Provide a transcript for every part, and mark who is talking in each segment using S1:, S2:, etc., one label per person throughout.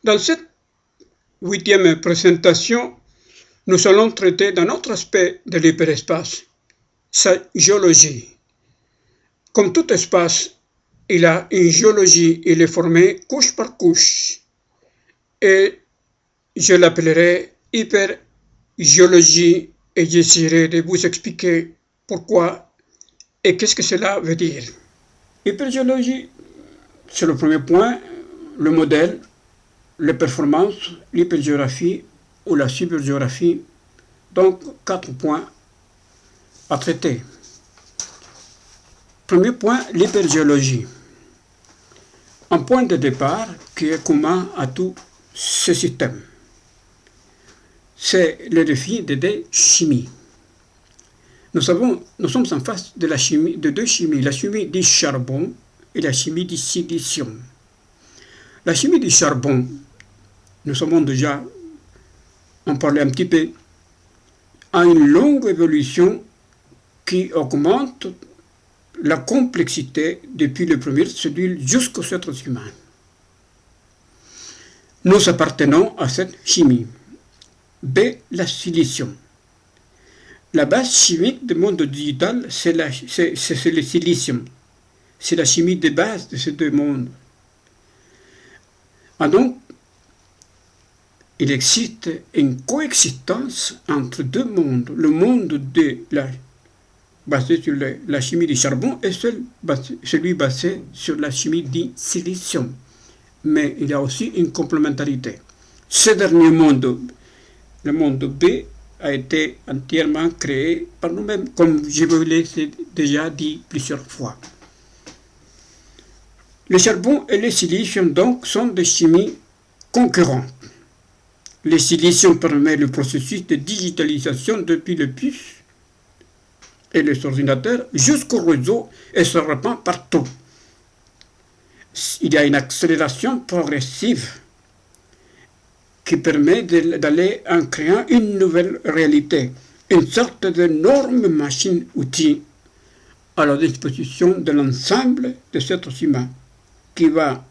S1: Dans cette 8e présentation, nous allons traiter d'un autre aspect de l'hyperespace, sa géologie. Comme tout espace, il a une géologie, il est formé couche par couche. Et je l'appellerai hypergéologie et j'essaierai de vous expliquer pourquoi et qu'est-ce que cela veut dire. Hypergéologie, c'est le premier point, le modèle, les performances, l'hypergéographie ou la supergéographie. Donc, 4 points à traiter. Premier point, l'hypergéologie. Un point de départ qui est commun à tous ces systèmes. C'est le défi de chimie. Nous sommes en face de la chimie, de deux chimies, la chimie du charbon et la chimie du silicium. La chimie du charbon, nous avons déjà en parlé un petit peu, a une longue évolution qui augmente la complexité depuis les premières cellules jusqu'aux êtres humains. Nous appartenons à cette chimie. B. La silicium. La base chimique du monde digital, c'est le silicium. C'est la chimie de base de ces deux mondes. Ah donc, il existe une coexistence entre deux mondes. Le monde basé sur la chimie du charbon et celui basé sur la chimie du silicium. Mais il y a aussi une complémentarité. Ce dernier monde, le monde B, a été entièrement créé par nous-mêmes, comme je vous l'ai déjà dit plusieurs fois. Le charbon et le silicium, donc, sont des chimies concurrentes. Le silicium permet le processus de digitalisation depuis le puce et les ordinateurs jusqu'au réseau et se répand partout. Il y a une accélération progressive qui permet d'aller en créant une nouvelle réalité, une sorte d'énorme machine-outil à la disposition de l'ensemble des êtres humains qui va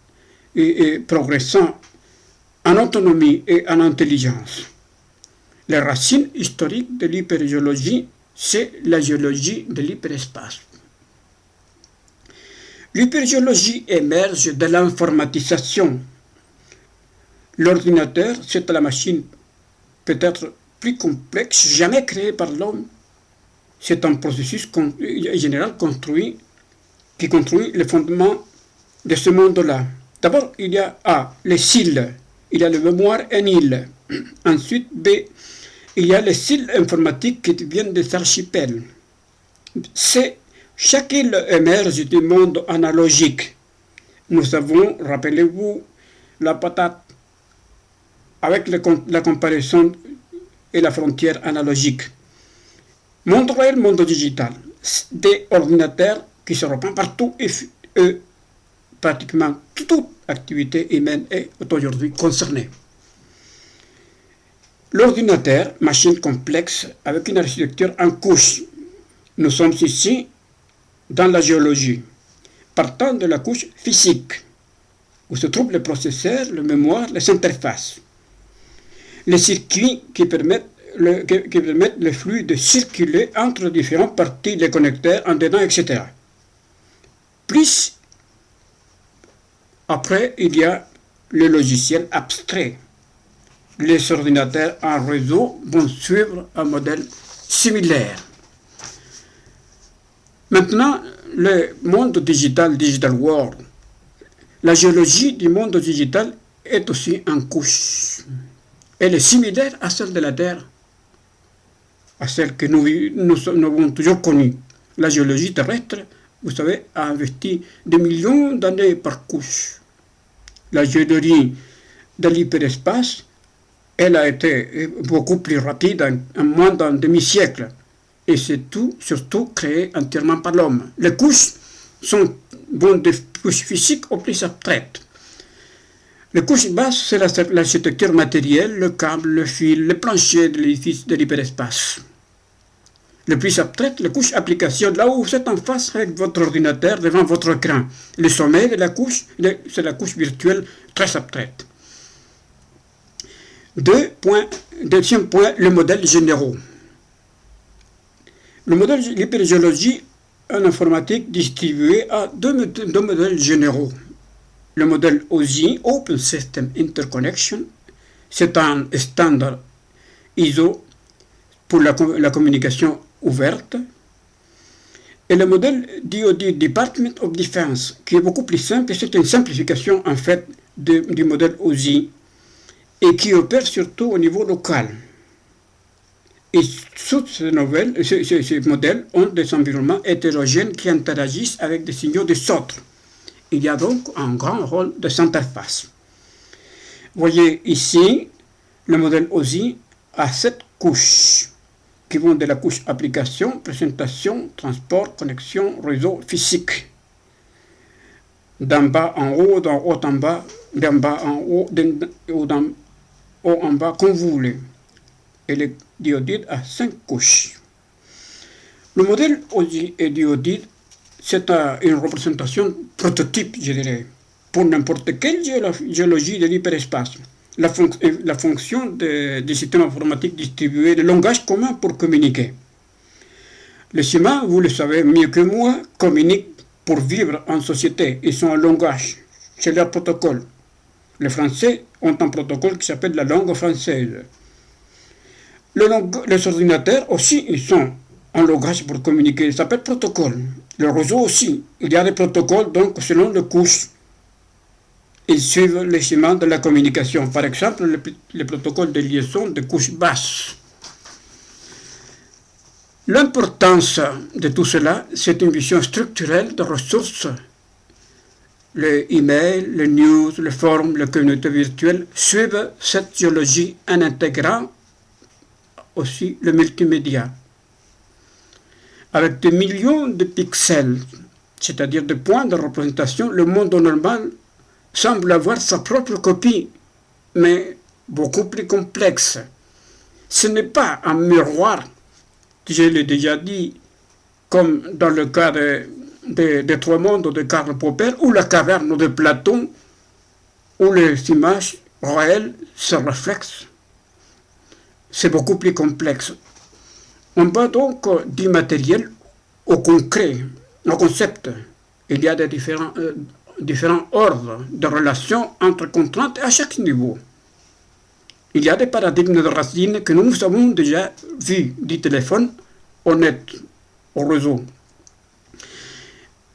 S1: progressant en autonomie et en intelligence. La racine historique de l'hypergéologie, c'est la géologie de l'hyperespace. L'hypergéologie émerge de l'informatisation. L'ordinateur, c'est la machine peut-être plus complexe jamais créée par l'homme. C'est un processus général qui construit les fondements de ce monde-là. D'abord, il y a A, les cils. Il y a le mémoire NIL. Ensuite, B, il y a les cils informatiques qui viennent des archipels. C, chaque île émerge du monde analogique. Nous avons, rappelez-vous, la patate avec la comparaison et la frontière analogique. Monde réel, monde digital. Des ordinateurs qui se répandent partout et pratiquement toute activité humaine est aujourd'hui concernée. L'ordinateur, machine complexe avec une architecture en couche. Nous sommes ici dans la géologie, partant de la couche physique, où se trouvent les processeurs, le mémoire, les interfaces. Les circuits qui permettent le flux de circuler entre différentes parties, les connecteurs, en dedans, etc. Plus après, il y a le logiciel abstrait. Les ordinateurs en réseau vont suivre un modèle similaire. Maintenant, le monde digital, digital world. La géologie du monde digital est aussi en couche. Elle est similaire à celle de la Terre, à celle que nous avons toujours connue. La géologie terrestre, vous savez, a investi des millions d'années par couche. La géologie de l'hyperespace, elle a été beaucoup plus rapide, en moins d'un demi-siècle. Et c'est surtout créé entièrement par l'homme. Les couches sont des couches physiques au plus abstraites. Les couches basses, c'est l'architecture matérielle, le câble, le fil, le plancher de l'édifice de l'hyperespace. Le plus abstrait, les couches applications, là où vous êtes en face avec votre ordinateur devant votre écran. Le sommet de la couche, c'est la couche virtuelle très abstraite. Deuxième point, le modèle généraux. Le modèle l'hypergéologie en informatique distribué à deux modèles généraux. Le modèle OSI, Open System Interconnection, c'est un standard ISO pour la communication ouverte. Et le modèle DoD, Department of Defense, qui est beaucoup plus simple, c'est une simplification en fait du modèle OSI et qui opère surtout au niveau local. Et tous ces modèles ont des environnements hétérogènes qui interagissent avec des signaux de sorte. Il y a donc un grand rôle de interface. Vous voyez ici, le modèle OSI a 7 couches qui vont de la couche application, présentation, transport, connexion, réseau physique. D'en bas en haut, d'en haut en bas, d'en bas en haut, d'en haut en bas, comme vous voulez. Et le diodide a 5 couches. Le modèle OSI et diodide, c'est une représentation prototype, je dirais, pour n'importe quelle géologie de l'hyperespace. La fonction des systèmes informatiques distribués, le langage commun pour communiquer. Les humains, vous le savez mieux que moi, communiquent pour vivre en société. Ils sont un langage, c'est leur protocole. Les Français ont un protocole qui s'appelle la langue française. Les ordinateurs aussi, ils sont un langage pour communiquer, ça s'appelle protocole. Le réseau aussi, il y a des protocoles, donc selon les couches, ils suivent les schémas de la communication. Par exemple, le protocole de liaison de couche basse. L'importance de tout cela, c'est une vision structurelle de ressources. Les emails, les news, les forums, les communautés virtuelles suivent cette géologie en intégrant aussi le multimédia. Avec des millions de pixels, c'est-à-dire de points de représentation, le monde normal semble avoir sa propre copie, mais beaucoup plus complexe. Ce n'est pas un miroir, je l'ai déjà dit, comme dans le cas des trois mondes de Karl Popper, ou la caverne de Platon, où les images réelles se reflètent. C'est beaucoup plus complexe. On va donc du matériel au concret, au concept. Il y a des différents ordres de relations entre contraintes à chaque niveau. Il y a des paradigmes de racines que nous avons déjà vus du téléphone au net, au réseau.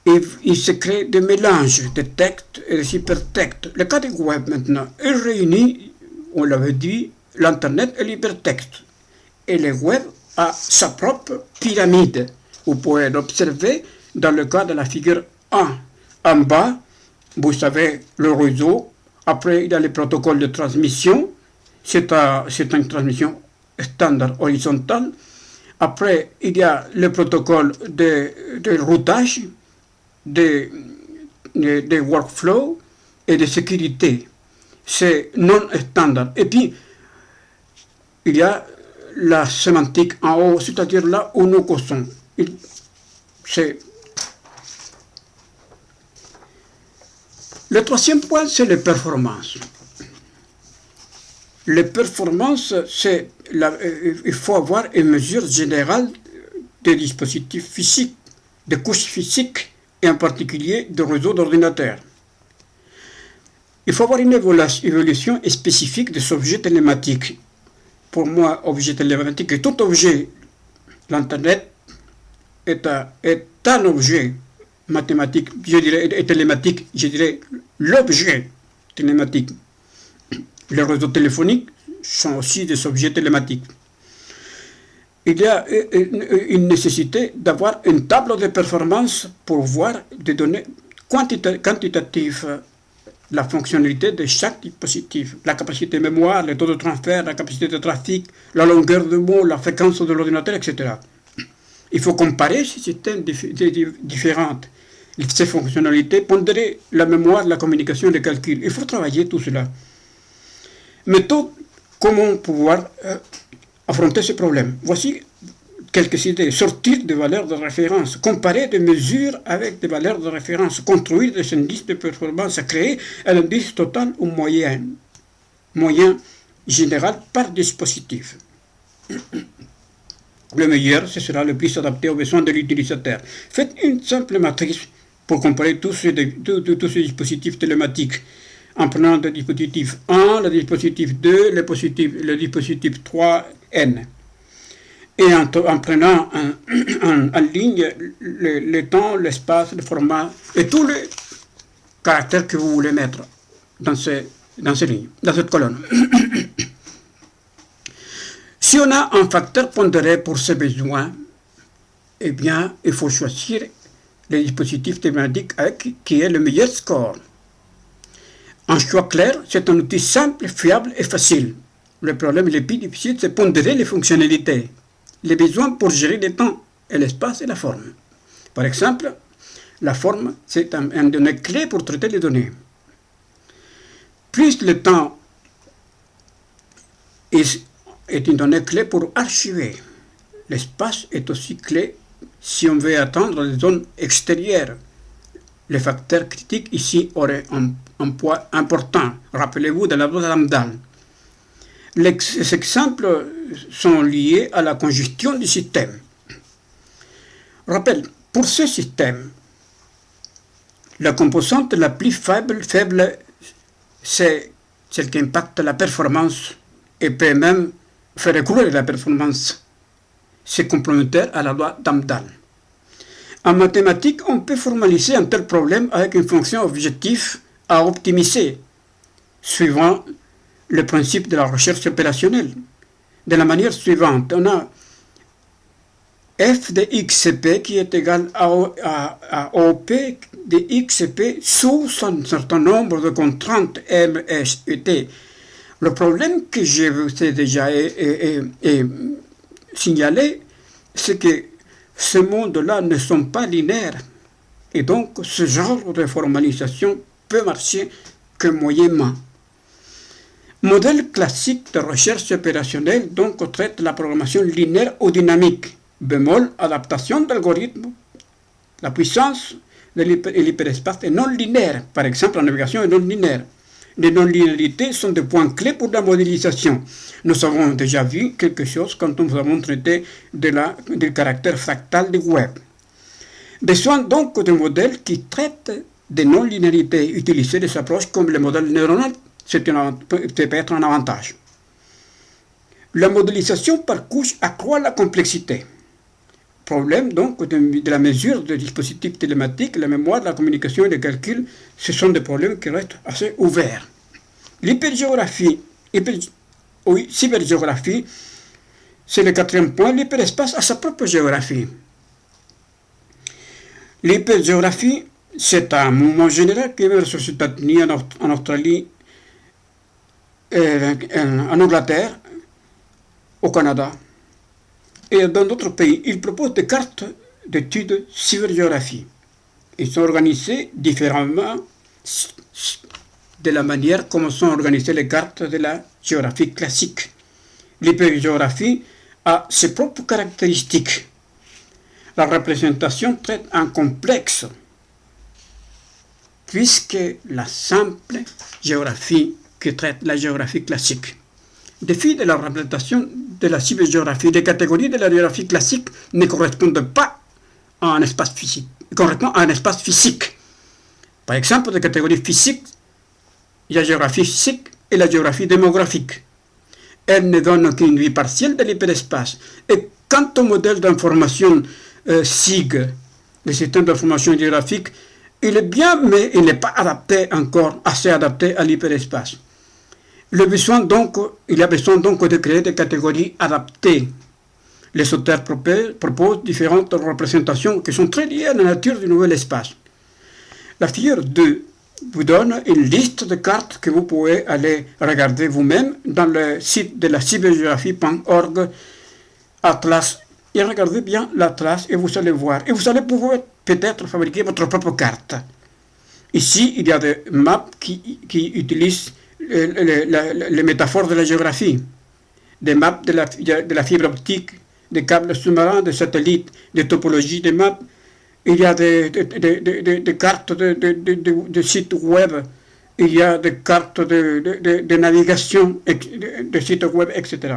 S1: Et il se crée des mélanges de textes et de hypertextes. Le cas du web maintenant, il réunit, on l'avait dit, l'Internet et l'hypertexte. Et le web a sa propre pyramide. Vous pouvez l'observer dans le cas de la figure 1. En bas, vous savez, le réseau. Après, il y a le protocole de transmission. C'est une transmission standard horizontale. Après, il y a le protocole de routage, de workflow et de sécurité. C'est non standard. Et puis, il y a la sémantique en haut, c'est-à-dire là où nous causons. Le troisième point, c'est les performances. Les performances, il faut avoir une mesure générale des dispositifs physiques, des couches physiques, et en particulier des réseaux d'ordinateurs. Il faut avoir une évolution spécifique des objets télématiques. Pour moi, objet télématique est tout objet. L'Internet est un objet mathématique, je dirais, et télématique, je dirais, l'objet télématique. Les réseaux téléphoniques sont aussi des objets télématiques. Il y a une nécessité d'avoir une table de performance pour voir des données quantitatives, la fonctionnalité de chaque dispositif, la capacité de mémoire, le taux de transfert, la capacité de trafic, la longueur de mot, la fréquence de l'ordinateur, etc. Il faut comparer ces systèmes différents, ces fonctionnalités, pondérer la mémoire, la communication, le calcul. Il faut travailler tout cela. Méthode, comment pouvoir affronter ce problème? Voici quelques idées. Sortir des valeurs de référence, comparer des mesures avec des valeurs de référence, construire des indices de performance, créer un indice total ou moyen générale par dispositif. Le meilleur, ce sera le plus adapté aux besoins de l'utilisateur. Faites une simple matrice pour comparer tous ces dispositifs télématiques en prenant le dispositif 1, le dispositif 2, le dispositif 3N. Et en prenant en ligne le temps, l'espace, le format et tous les caractères que vous voulez mettre dans ces lignes, dans cette colonne. Si on a un facteur pondéré pour ces besoins, eh bien, il faut choisir le dispositif thématique qui est le meilleur score. Un choix clair, c'est un outil simple, fiable et facile. Le problème le plus difficile, c'est pondérer les fonctionnalités, les besoins pour gérer le temps et l'espace et la forme. Par exemple, la forme, c'est un donné clé pour traiter les données. Plus le temps est une donnée clé pour archiver. L'espace est aussi clé si on veut atteindre les zones extérieures. Les facteurs critiques ici auraient un poids important. Rappelez-vous de la loi d'Amdahl. Les exemples sont liés à la congestion du système. Rappel, pour ce système, la composante la plus faible c'est celle qui impacte la performance et peut même faire écrouler la performance. C'est complémentaire à la loi d'Amdahl. En mathématiques, on peut formaliser un tel problème avec une fonction objectif à optimiser, suivant le principe de la recherche opérationnelle. De la manière suivante, on a f de xp qui est égal à op de xp sous un certain nombre de contraintes m, s et t. Le problème que je vous ai déjà signalé, c'est que ces mondes-là ne sont pas linéaires. Et donc, ce genre de formalisation peut marcher que moyennement. Modèle classique de recherche opérationnelle donc traite la programmation linéaire ou dynamique. Bémol, adaptation d'algorithmes. La puissance de l'hyperespace est non linéaire. Par exemple, la navigation est non linéaire. Les non-linéarités sont des points clés pour la modélisation. Nous avons déjà vu quelque chose quand nous avons traité du caractère fractal du web. Besoin donc de modèles qui traitent des non-linéarités. Utiliser des approches comme le modèle neuronal, peut être un avantage. La modélisation par couche accroît la complexité. Problème donc de la mesure des dispositifs télématiques, la mémoire, la communication et le calcul, ce sont des problèmes qui restent assez ouverts. L'hypergéographie, cybergéographie, c'est le quatrième point. L'hyperespace a sa propre géographie. L'hypergéographie, c'est un mouvement général qui émerge aux États-Unis, en Australie, en Angleterre, au Canada et dans d'autres pays. Ils proposent des cartes d'études cybergéographie. Ils sont organisés différemment de la manière comme sont organisées les cartes de la géographie classique. L'hypergéographie a ses propres caractéristiques. La représentation traite un complexe, puisque la simple géographie qui traite la géographie classique. Défi de la représentation de la cybergéographie. Les catégories de la géographie classique ne correspondent pas à un espace physique. Ils correspondent à un espace physique. Par exemple, de catégorie physique, il y a la géographie physique et la géographie démographique. Elles ne donnent qu'une vue partielle de l'hyperespace. Et quant au modèle d'information SIG, le système d'information géographique, il est bien, mais il n'est pas adapté encore, assez adapté à l'hyperespace. Il y a besoin donc de créer des catégories adaptées. Les auteurs proposent différentes représentations qui sont très liées à la nature du nouvel espace. La figure 2 vous donne une liste de cartes que vous pouvez aller regarder vous-même dans le site de la cybergéographie.org Atlas. Et regardez bien l'Atlas et vous allez voir. Et vous allez pouvoir peut-être fabriquer votre propre carte. Ici, il y a des maps qui utilisent les métaphores de la géographie, des maps de la fibre optique, des câbles sous-marins, des satellites, des topologies des maps. Il y a des cartes de sites web il y a des cartes de navigation, de sites web, etc.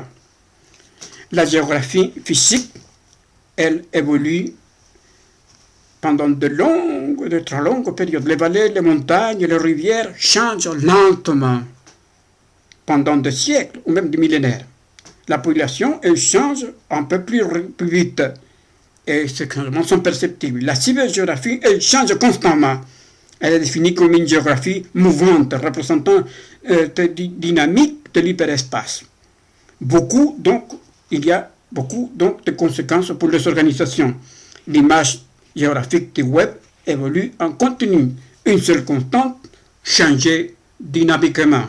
S1: La géographie physique, elle évolue pendant de très longues périodes. Les vallées, les montagnes, les rivières changent lentement pendant des siècles ou même des millénaires. La population, elle change un peu plus vite et ces changements sont perceptibles. La cybergéographie, elle change constamment. Elle est définie comme une géographie mouvante, représentant dynamique de l'hyperespace. Il y a beaucoup donc de conséquences pour les organisations. L'image géographique du web évolue en continu. Une seule constante, changer dynamiquement.